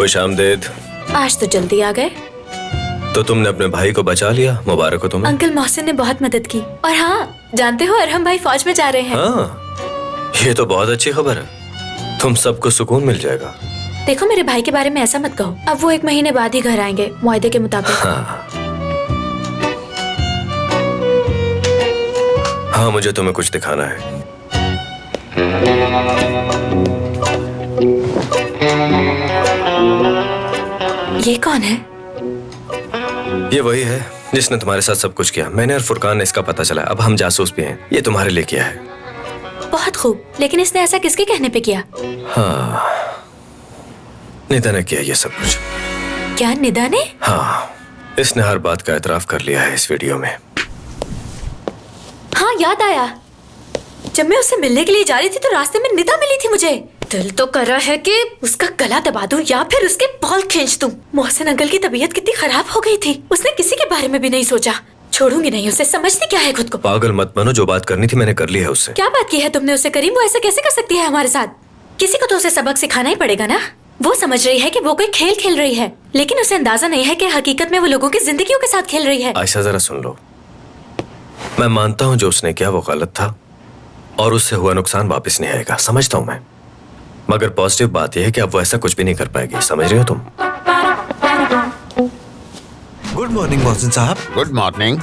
खुश आमदेद। आज तो जल्दी आ गए। तो तुमने अपने भाई को बचा लिया, मुबारक हो तुम्हें। अंकल मोहसिन ने बहुत मदद की। और हाँ, जानते हो अरहम भाई फौज में जा रहे हैं। हाँ, ये तो बहुत अच्छी खबर है। तुम सबको सुकून मिल जाएगा। देखो मेरे भाई के बारे में ऐसा मत कहो। अब वो 1 महीने बाद ही घर आएंगे मुआहदे के मुताबिक। हाँ, मुझे तुम्हें कुछ दिखाना है। ये कौन है? ये वही है जिसने तुम्हारे साथ सब कुछ किया। मैंने और फुरकान ने इसका पता चला। अब हम जासूस भी हैं। ये तुम्हारे लिए किया है। बहुत खूब, लेकिन इसने ऐसा किसके कहने पे किया? हाँ, निदा ने किया ये सब कुछ। क्या निदा ने? हाँ, इसने हर बात का एतराफ कर लिया है इस वीडियो में। हाँ, याद आया। जब मैं उससे मिलने के लिए जा रही थी तो रास्ते में निदा मिली थी मुझे। दिल तो कर रहा है कि उसका गला दबा दूं या फिर उसके बाल खींच दूं। मोहसिन अंकल की तबीयत कितनी खराब हो गई थी, उसने किसी के बारे में भी नहीं सोचा। छोड़ूंगी नहीं उसे, समझती क्या है खुद को। पागल मत बनो, जो बात करनी थी मैंने कर ली है उससे। क्या बात की है तुमने उससे करीम? वो ऐसा कैसे कर सकती है हमारे साथ? किसी को तो उसे सबक सिखाना ही पड़ेगा ना। वो समझ रही है कि वो कोई खेल खेल रही है, लेकिन उसे अंदाजा नहीं है कि हकीकत में वो लोगों की जिंदगियों के साथ खेल रही है। आयशा जरा सुन लो, मैं मानता हूँ जो उसने किया वो गलत था और उससे हुआ नुकसान वापस नहीं आएगा, समझता हूँ मैं। मगर पॉजिटिव बात यह है कि अब वो ऐसा कुछ भी नहीं कर पाएगी। समझ रहे हो तुम? गुड मॉर्निंग मोहसिन साहब। Good morning.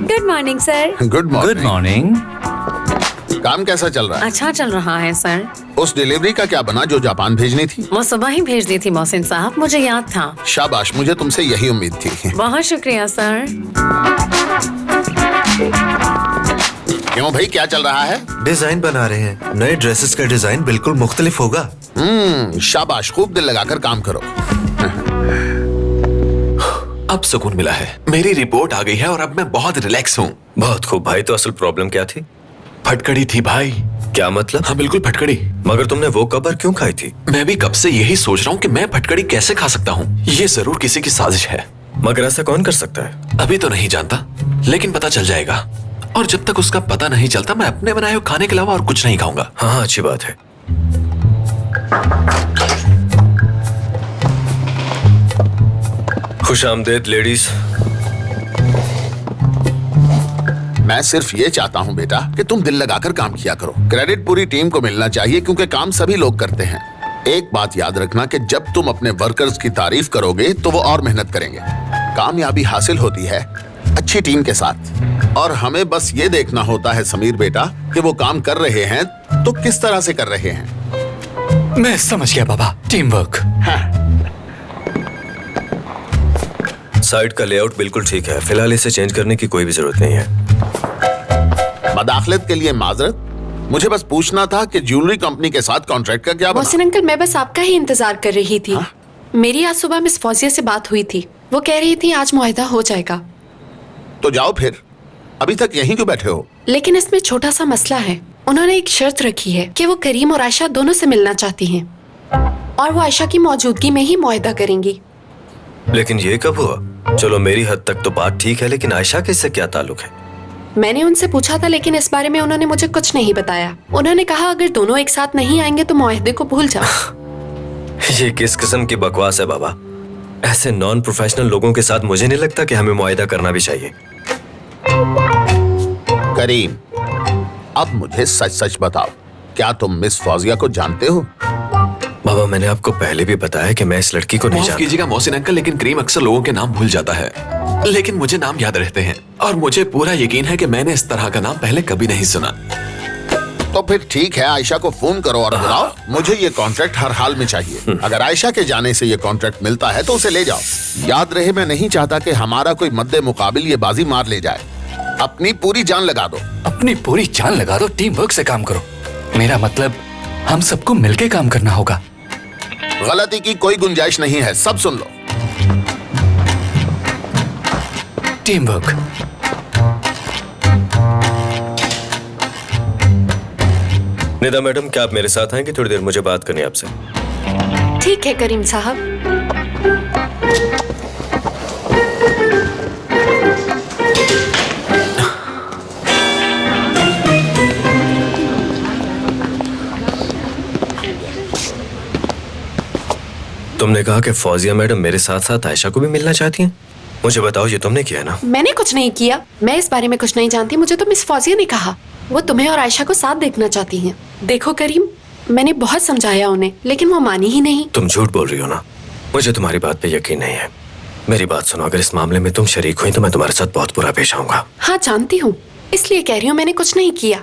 Good morning sir. Good good morning. काम कैसा चल रहा है? अच्छा चल रहा है सर। उस डिलीवरी का क्या बना जो जापान भेजनी थी? वो सुबह ही भेज दी थी मोहसिन साहब, मुझे याद था। शाबाश, मुझे तुमसे यही उम्मीद थी। बहुत शुक्रिया सर। क्यों भाई, क्या चल रहा है? डिजाइन बना रहे हैं। नए ड्रेसेस का डिजाइन बिल्कुल मुख्तलिफ होगा। शाबाश, खूब दिल लगाकर काम करो। अब सुकून मिला है। मेरी रिपोर्ट आ गई है और अब मैं बहुत रिलैक्स हूँ। बहुत खूब भाई। तो असल प्रॉब्लम क्या थी? फटकड़ी थी भाई। क्या मतलब? हाँ बिल्कुल फटकड़ी। मगर तुमने वो कबर क्यों खाई थी? मैं भी कब से यही सोच रहा हूँ कि मैं फटकड़ी कैसे खा सकता हूँ। ये जरूर किसी की साजिश है। मगर ऐसा कौन कर सकता है? अभी तो नहीं जानता, लेकिन पता चल जाएगा। और जब तक उसका पता नहीं चलता मैं अपने बनाए हुए खाने के अलावा और कुछ नहीं खाऊंगा। हाँ हाँ, अच्छी बात है। खुश आमदेद लेडीज। मैं सिर्फ ये चाहता हूँ बेटा कि तुम दिल लगाकर काम किया करो। क्रेडिट पूरी टीम को मिलना चाहिए क्योंकि काम सभी लोग करते हैं। एक बात याद रखना कि जब तुम अपने वर्कर्स की तारीफ करोगे तो वो और मेहनत करेंगे। कामयाबी हासिल होती है अच्छी टीम के साथ, और हमें बस ये देखना होता है समीर बेटा कि वो काम कर रहे हैं तो किस तरह से कर रहे हैं। मैं समझ गया बाबा, टीम वर्क। साइट का लेआउट बिल्कुल ठीक है। फिलहाल इसे चेंज करने की कोई भी जरूरत नहीं है। मदाखलत के लिए माजरत। मुझे बस पूछना था कि ज्वेलरी कंपनी के साथ कॉन्ट्रैक्ट का क्या बना? मोहसिन अंकल, मैं बस आपका ही इंतजार कर रही थी। मेरी आज सुबह मिस फौजिया से बात हुई थी। वो कह रही थी आज मुआहदा हो जाएगा। तो जाओ फिर, अभी तक यहीं क्यों बैठे हो? लेकिन इसमें छोटा सा मसला है। उन्होंने एक शर्त रखी है कि वो करीम और आयशा दोनों से मिलना चाहती हैं, और वो आयशा की मौजूदगी में ही मुआहदा करेंगी। लेकिन ये कब हुआ? चलो मेरी हद तक तो बात ठीक है, लेकिन आयशा के इससे क्या ताल्लुक है? मैंने उनसे पूछा था, लेकिन इस बारे में उन्होंने मुझे कुछ नहीं बताया। उन्होंने कहा अगर दोनों एक साथ नहीं आएंगे तो मुआहदे को भूल जाओ। ये किस किस्म की बकवास है बाबा? ऐसे नॉन प्रोफेशनल लोगों के साथ मुझे नहीं लगता कि हमें मुआहदा करना भी चाहिए। करीम, अब मुझे सच सच बताओ, क्या तुम मिस फौजिया को जानते हो? बाबा, मैंने आपको पहले भी बताया कि मैं इस लड़की को नहीं माफ जानता। कीजिएगा मोहसिन अंकल, लेकिन करीम अक्सर लोगों के नाम भूल जाता है, लेकिन मुझे नाम याद रहते हैं। और मुझे पूरा यकीन है कि मैंने इस तरह का नाम पहले कभी नहीं सुना। तो फिर ठीक है, आयशा को फोन करो और बुलाओ। मुझे ये कॉन्ट्रैक्ट हर हाल में चाहिए। अगर आयशा के जाने से ये कॉन्ट्रैक्ट मिलता है तो उसे ले जाओ। याद रहे, मैं नहीं चाहता कि हमारा कोई मद्दे मुकाबिल ये बाजी मार ले जाए। अपनी पूरी जान लगा दो। अपनी पूरी जान लगा दो, टीम वर्क से काम करो। मेरा मतलब हम सबको मिलके काम करना होगा। गलती की कोई गुंजाइश नहीं है, सब सुन लो। Team work. निदा मैडम, क्या आप मेरे साथ आएंगे? थोड़ी देर मुझे बात करनी है आपसे। ठीक है करीम साहब। तुमने कहा कि फौजिया मैडम मेरे साथ साथ आयशा को भी मिलना चाहती हैं। मुझे बताओ, ये तुमने किया ना? मैंने कुछ नहीं किया, मैं इस बारे में कुछ नहीं जानती। मुझे तो मिस फौजिया ने कहा वो तुम्हें और आयशा को साथ देखना चाहती हैं। देखो करीम, मैंने बहुत समझाया उन्हें, लेकिन वो मानी ही नहीं। तुम झूठ बोल रही हो ना? मुझे तुम्हारी बात पे यकीन नहीं है। मेरी बात सुनो, अगर इस मामले में तुम शरीक हुई तो मैं तुम्हारे साथ बहुत बुरा पेश आऊंगा। हाँ जानती हूँ, इसलिए कह रही हूँ मैंने कुछ नहीं किया।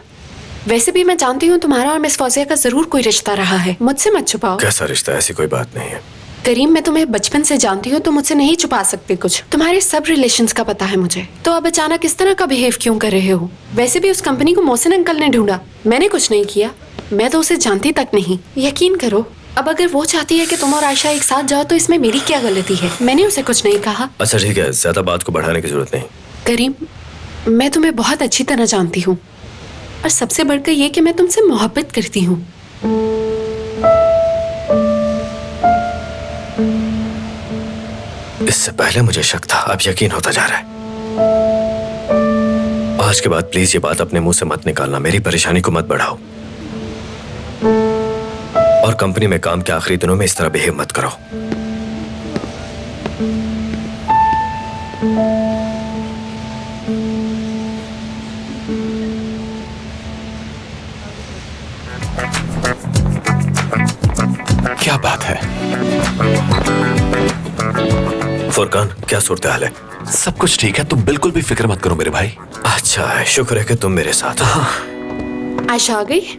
वैसे भी मैं जानती हूँ तुम्हारा और मिस फौजिया का जरूर कोई रिश्ता रहा है, मुझसे मत छुपाओ। कैसा रिश्ता? ऐसी कोई बात नहीं है। करीम, मैं तुम्हें बचपन से जानती हूँ तो मुझसे नहीं छुपा सकते कुछ। तुम्हारे सब रिलेशंस का पता है मुझे। तो अब अचानक इस तरह का बिहेव क्यों कर रहे हो? वैसे भी उस कंपनी को मोहसिन अंकल ने ढूंढा, मैंने कुछ नहीं किया। मैं तो उसे जानती तक नहीं। यकीन करो, अब अगर वो चाहती है कि तुम और आयशा एक साथ जाओ तो इसमें मेरी क्या गलती है? मैंने उसे कुछ नहीं कहा। अच्छा ठीक है, ज्यादा बात को बढ़ाने की जरूरत नहीं। करीम, मैं तुम्हें बहुत अच्छी तरह जानती हूँ और सबसे बढ़कर ये कि मैं तुमसे मोहब्बत करती हूँ। इससे पहले मुझे शक था, अब यकीन होता जा रहा है। आज के बाद प्लीज ये बात अपने मुंह से मत निकालना, मेरी परेशानी को मत बढ़ाओ। और कंपनी में काम के आखिरी दिनों में इस तरह बिहेव मत करो। क्या बात है? फुरकान, क्या सूरत हाल है? सब कुछ ठीक है, तुम बिल्कुल भी फिक्र मत करो मेरे भाई। अच्छा है, शुक्र है कि तुम मेरे साथ हो। आयशा आ गई?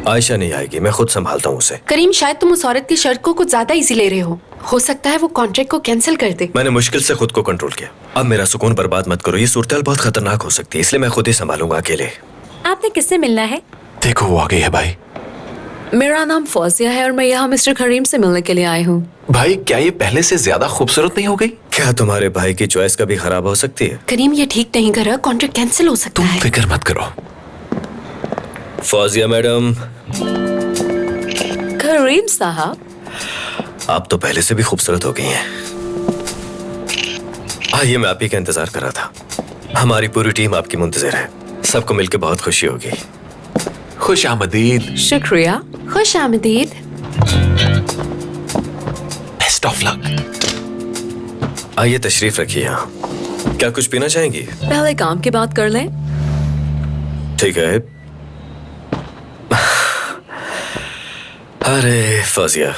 आयशा नहीं आएगी, मैं खुद संभालता हूँ उसे। करीम, शायद तुम उस औरत की शर्त को कुछ ज्यादा इजी ले रहे हो सकता है वो कॉन्ट्रैक्ट को कैंसिल कर दे। मैंने मुश्किल से खुद को कंट्रोल किया। अब मेरा सुकून बर्बाद मत करो, ये सूरत बहुत खतरनाक हो सकती है, इसलिए मैं खुद ही संभालूंगा अकेले। आपने किससे मिलना है? देखो वो आ गई है भाई। मेरा नाम फौजिया है और मैं यहाँ मिस्टर करीम से मिलने के लिए आई हूँ। भाई क्या ये पहले से ज्यादा खूबसूरत नहीं हो गई? क्या तुम्हारे भाई की चॉइस कभी खराब हो सकती है? करीम, ये ठीक नहीं कर रहा, कॉन्ट्रैक्ट कैंसिल हो सकता तुम है। फिक्र मत करो। फौजिया मैडम। करीम साहब, आप तो पहले से भी खूबसूरत हो गई हैं। आइए, मैं आप ही का इंतजार कर रहा था। हमारी पूरी टीम आपकी मुंतजिर है, सबको मिलकर बहुत खुशी होगी। खुश आमदीद। शुक्रिया। खुश आमदीद। Best of luck. आइए तशरीफ रखिए यहाँ। क्या कुछ पीना चाहेंगी? पहले काम की बात कर लें। ठीक है। अरे फौजिया,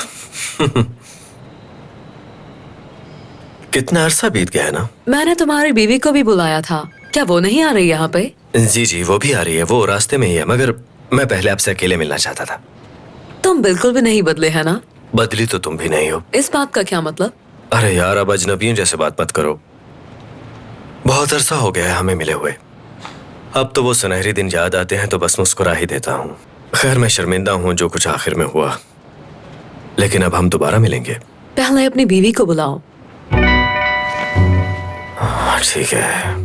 कितना अरसा बीत गया है ना। मैंने तुम्हारी बीवी को भी बुलाया था, क्या वो नहीं आ रही यहाँ पे? जी जी, वो भी आ रही है, वो रास्ते में ही है, मगर मैं पहले आपसे अकेले मिलना चाहता था। तुम बिल्कुल भी नहीं बदले है ना? बदली तो तुम भी नहीं हो। इस बात का क्या मतलब? अरे यार, अब अजनबियों जैसे बात मत करो। बहुत अरसा हो गया है हमें मिले हुए। अब तो वो सुनहरे दिन याद आते हैं तो बस मुस्कुरा ही देता हूँ। खैर, मैं शर्मिंदा हूँ जो कुछ आखिर में हुआ, लेकिन अब हम दोबारा मिलेंगे। पहले अपनी बीवी को बुलाओ। ठीक है।